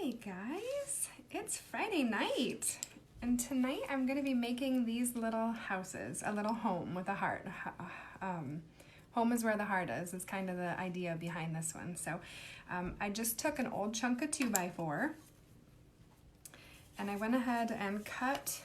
Hi guys, it's Friday night and tonight I'm going to be making these little houses, a little home with a heart. Home is where the heart is kind of the idea behind this one. So I just took an old chunk of 2x4 and I went ahead and cut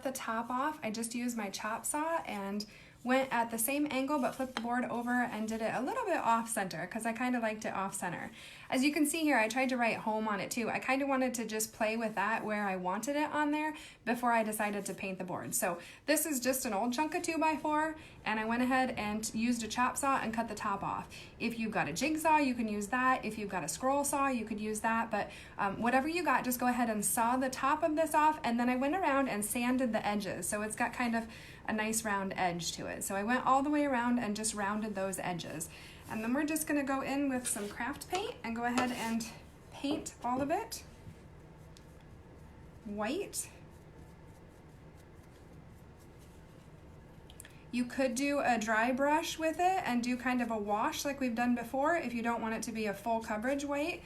the top off. I just used my chop saw and went at the same angle but flipped the board over and did it a little bit off center because I kind of liked it off center. As you can see here, I tried to write home on it too. I kind of wanted to just play with that where I wanted it on there before I decided to paint the board. So this is just an old chunk of 2x4 and I went ahead and used a chop saw and cut the top off. If you've got a jigsaw, you can use that. If you've got a scroll saw, you could use that. But whatever you got, just go ahead and saw the top of this off, and then I went around and sanded the edges. So it's got kind of a nice round edge to it. So I went all the way around and just rounded those edges. And then we're just gonna go in with some craft paint and go ahead and paint all of it white. You could do a dry brush with it and do kind of a wash like we've done before if you don't want it to be a full coverage white.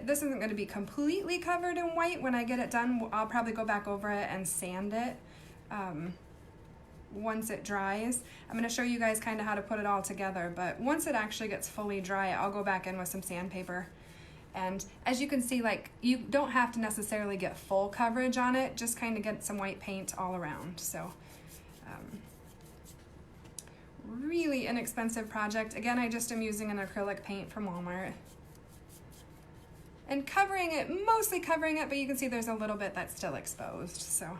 This isn't going to be completely covered in white. When I get it done, I'll probably go back over it and sand it once it dries. I'm going to show you guys kind of how to put it all together, but once it actually gets fully dry, I'll go back in with some sandpaper. And as you can see, like, you don't have to necessarily get full coverage on it, just kind of get some white paint all around. So really inexpensive project. Again, I just am using an acrylic paint from Walmart. And covering it, mostly covering it, but you can see there's a little bit that's still exposed, so.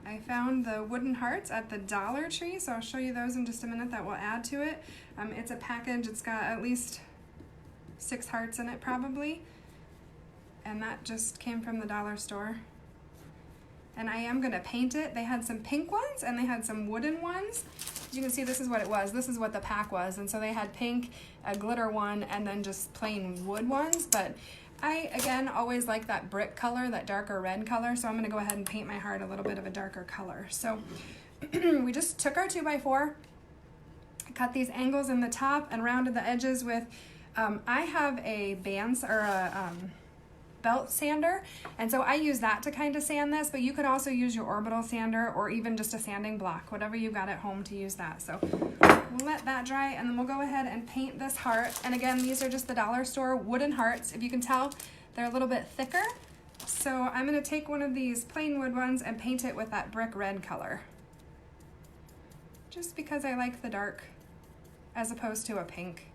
I found the wooden hearts at the Dollar Tree, so I'll show you those in just a minute that will add to it. It's a package, it's got at least 6 hearts in it probably, and that just came from the dollar store. And I am gonna paint it. They had some pink ones and they had some wooden ones. As you can see, this is what it was. This is what the pack was. And so they had pink, a glitter one, and then just plain wood ones. But I, again, always like that brick color, that darker red color. So I'm gonna go ahead and paint my heart a little bit of a darker color. So we just took our 2x4, cut these angles in the top and rounded the edges with, I have a belt sander, and so I use that to kind of sand this, but you could also use your orbital sander or even just a sanding block, whatever you got at home to use that. So we'll let that dry and then we'll go ahead and paint this heart. And again, these are just the dollar store wooden hearts. If you can tell, they're a little bit thicker. So I'm going to take one of these plain wood ones and paint it with that brick red color, just because I like the dark as opposed to a pink.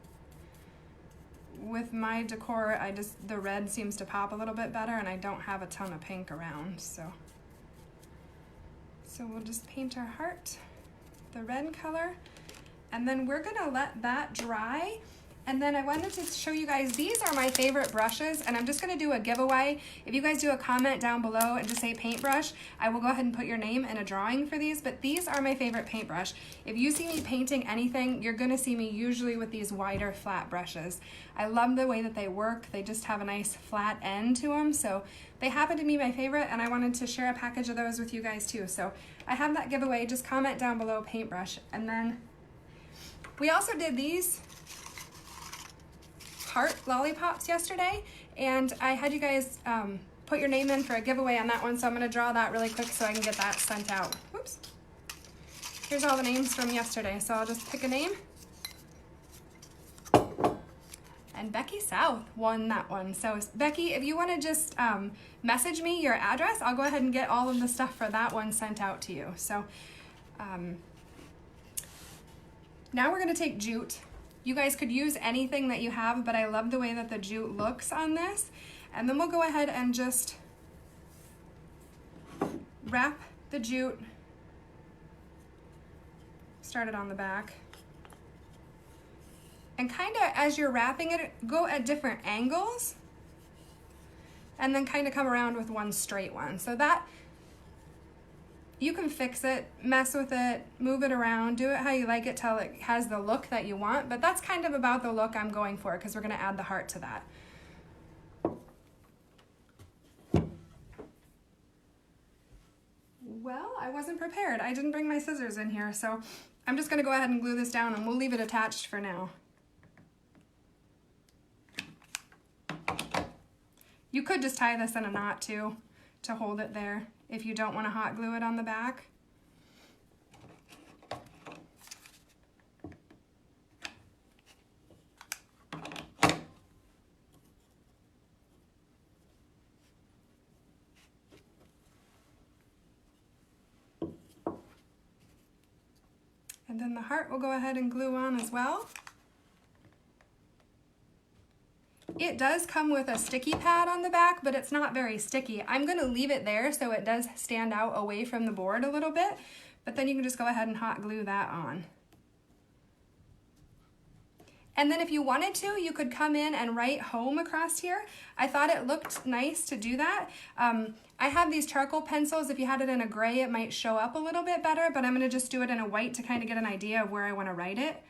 With my decor, the red seems to pop a little bit better, and I don't have a ton of pink around, so we'll just paint our heart the red color, and then we're gonna let that dry. And then I wanted to show you guys, these are my favorite brushes, and I'm just gonna do a giveaway. If you guys do a comment down below and just say paintbrush, I will go ahead and put your name in a drawing for these, but these are my favorite paintbrush. If you see me painting anything, you're gonna see me usually with these wider flat brushes. I love the way that they work. They just have a nice flat end to them, so they happen to be my favorite, and I wanted to share a package of those with you guys too. So I have that giveaway, just comment down below paintbrush. And then we also did these heart lollipops yesterday, and I had you guys put your name in for a giveaway on that one, so I'm going to draw that really quick so I can get that sent out. Whoops. Here's all the names from yesterday, so I'll just pick a name. And Becky South won that one. So Becky, if you want to just message me your address, I'll go ahead and get all of the stuff for that one sent out to you. So now we're going to take jute. You guys could use anything that you have, but I love the way that the jute looks on this. And then we'll go ahead and just wrap the jute, start it on the back. And kind of as you're wrapping it, go at different angles and then kind of come around with one straight one. So that you can fix it, mess with it, move it around, do it how you like it till it has the look that you want, but that's kind of about the look I'm going for because we're going to add the heart to that. Well, I wasn't prepared. I didn't bring my scissors in here, so I'm just gonna go ahead and glue this down and we'll leave it attached for now. You could just tie this in a knot too to hold it there if you don't want to hot glue it on the back. And then the heart we'll go ahead and glue on as well. It does come with a sticky pad on the back, but it's not very sticky. I'm gonna leave it there so it does stand out away from the board a little bit, but then you can just go ahead and hot glue that on. And then if you wanted to, you could come in and write home across here. I thought it looked nice to do that. I have these charcoal pencils. If you had it in a gray, it might show up a little bit better, but I'm gonna just do it in a white to kind of get an idea of where I wanna write it.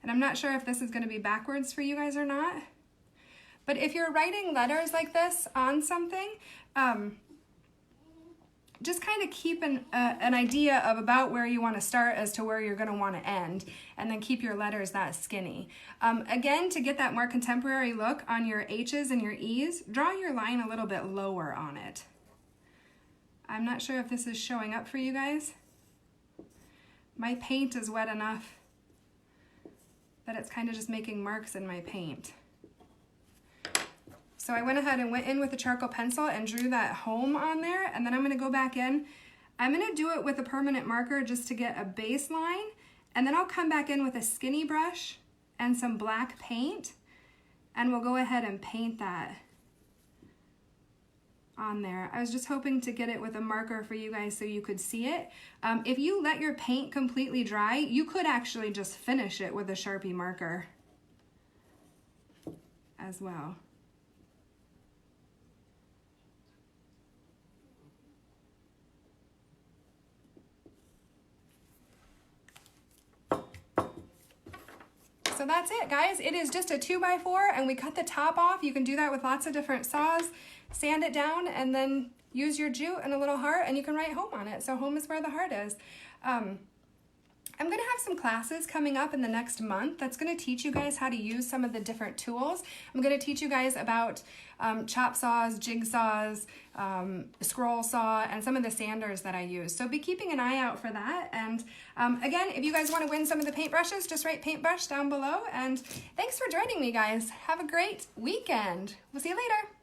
And I'm not sure if this is gonna be backwards for you guys or not. But if you're writing letters like this on something, just kind of keep an idea of about where you want to start as to where you're going to want to end, and then keep your letters that skinny. Again, to get that more contemporary look on your H's and your E's, draw your line a little bit lower on it. I'm not sure if this is showing up for you guys. My paint is wet enough that it's kind of just making marks in my paint. So I went ahead and went in with a charcoal pencil and drew that home on there, and then I'm gonna go back in. I'm gonna do it with a permanent marker just to get a baseline, and then I'll come back in with a skinny brush and some black paint, and we'll go ahead and paint that on there. I was just hoping to get it with a marker for you guys so you could see it. If you let your paint completely dry, you could actually just finish it with a Sharpie marker as well. So that's it, guys. It is just a 2x4, and we cut the top off. You can do that with lots of different saws. Sand it down, and then use your jute and a little heart, and you can write home on it. So home is where the heart is. I'm gonna have some classes coming up in the next month that's gonna teach you guys how to use some of the different tools. I'm gonna teach you guys about chop saws, jigsaws, scroll saw, and some of the sanders that I use. So be keeping an eye out for that. And again, if you guys wanna win some of the paintbrushes, just write paintbrush down below. And thanks for joining me, guys. Have a great weekend. We'll see you later.